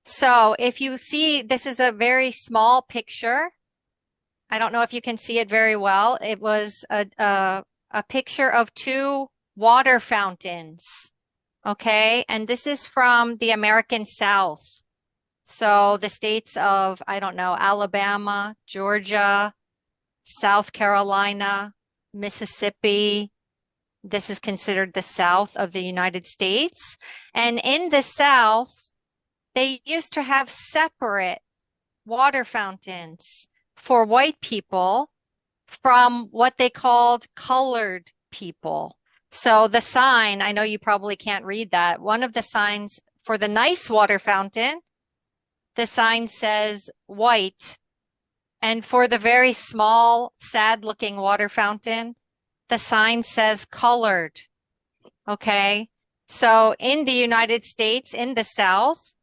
So if you see, this is a very small picture. I don't know if you can see it very well. It was a picture of two water fountains. Okay. And this is from the American South. So the states of, I don't know, Alabama, Georgia, South Carolina, Mississippi. This is considered the South of the United States. And in the South, they used to have separate water fountains for white people from what they called colored people. So the sign, I know you probably can't read that. One of the signs for the nice water fountain, the sign says white. And for the very small, sad looking water fountain, the sign says colored. Okay. So in the United States, in the South,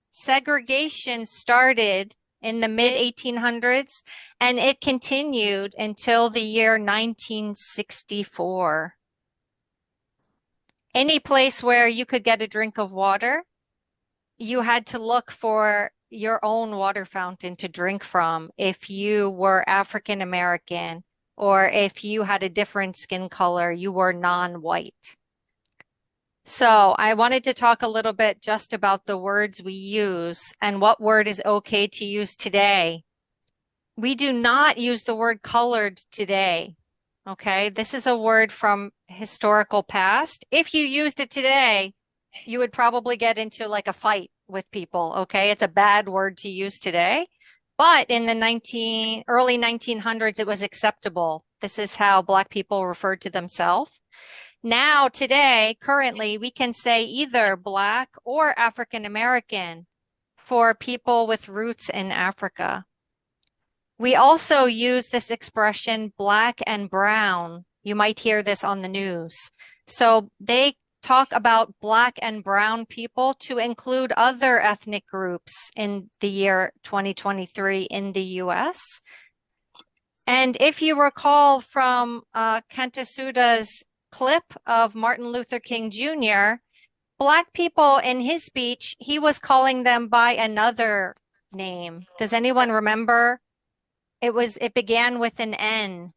segregation started in the mid 1800s and it continued until the year 1964. Any place where you could get a drink of water, you had to look for your own water fountain to drink from if you were African American or if you had a different skin color, you were non-white. So I wanted to talk a little bit just about the words we use and what word is okay to use today. We do not use the word colored today. Okay. This is a word from historical past. If you used it today, you would probably get into like a fight with people. Okay. It's a bad word to use today. But in the early 1900s, it was acceptable. This is how Black people referred to themselves. Now, today, currently, we can say either Black or African American for people with roots in Africa. We also use this expression Black and brown. You might hear this on the news. So they talk about Black and brown people to include other ethnic groups in the year 2023 in the US. And if you recall from Kenta Suda's clip of Martin Luther King Jr., Black people in his speech, he was calling them by another name. Does anyone remember? It began with an N.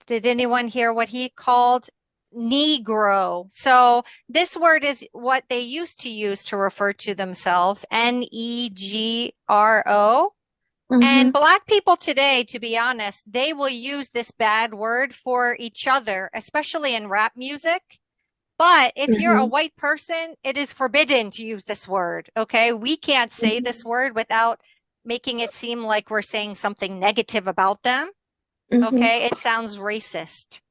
Did anyone hear what he called Negro? So this word is what they used to use to refer to themselves, Negro. And Black people today, to be honest, they will use this bad word for each other, especially in rap music. But if you're a white person, it is forbidden to use this word. Okay. We can't say this word without making it seem like we're saying something negative about them. Okay. It sounds racist.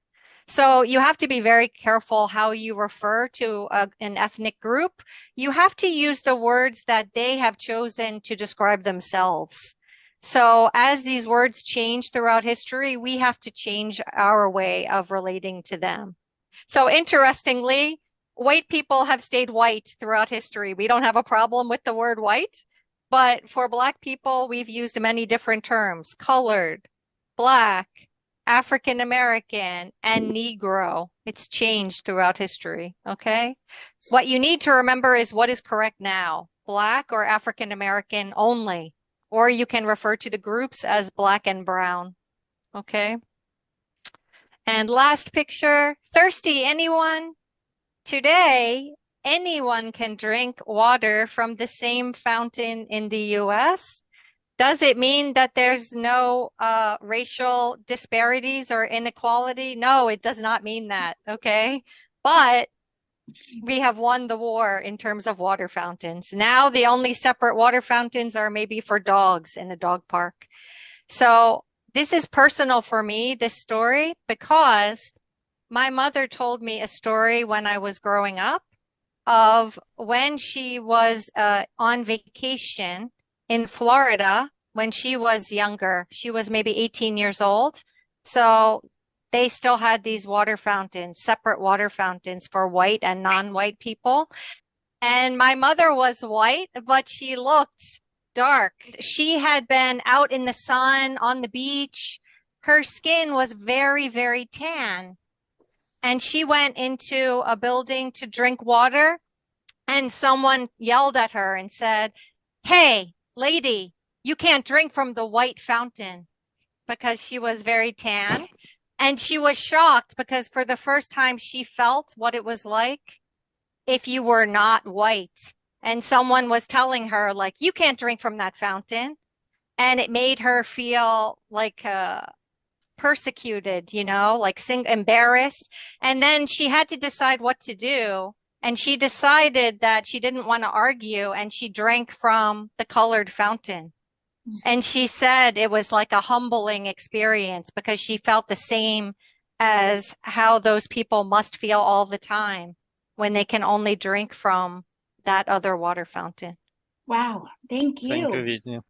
So you have to be very careful how you refer to an ethnic group. You have to use the words that they have chosen to describe themselves. So as these words change throughout history, we have to change our way of relating to them. So interestingly, white people have stayed white throughout history. We don't have a problem with the word white, but for Black people, we've used many different terms: colored, Black, African American, and Negro. It's changed throughout history. Okay. What you need to remember is what is correct now: Black or African American only, or you can refer to the groups as Black and brown. Okay. And last picture, thirsty anyone? Today, anyone can drink water from the same fountain in the US. Does it mean that there's no racial disparities or inequality? No, it does not mean that. Okay. But we have won the war in terms of water fountains. Now the only separate water fountains are maybe for dogs in a dog park. So this is personal for me, this story, because my mother told me a story when I was growing up of when she was on vacation in Florida when she was younger. She was maybe 18 years old. So they still had these water fountains, separate water fountains for white and non-white people. And my mother was white, but she looked dark. She had been out in the sun on the beach. Her skin was very, very tan. And she went into a building to drink water. And someone yelled at her and said, "Hey, lady, you can't drink from the white fountain," because she was very tan. And she was shocked because for the first time she felt what it was like if you were not white. And someone was telling her, like, you can't drink from that fountain. And it made her feel like persecuted, like embarrassed. And then she had to decide what to do. And she decided that she didn't want to argue and she drank from the colored fountain. And she said it was like a humbling experience because she felt the same as how those people must feel all the time when they can only drink from that other water fountain. Wow. Thank Thank you, you. Whitney.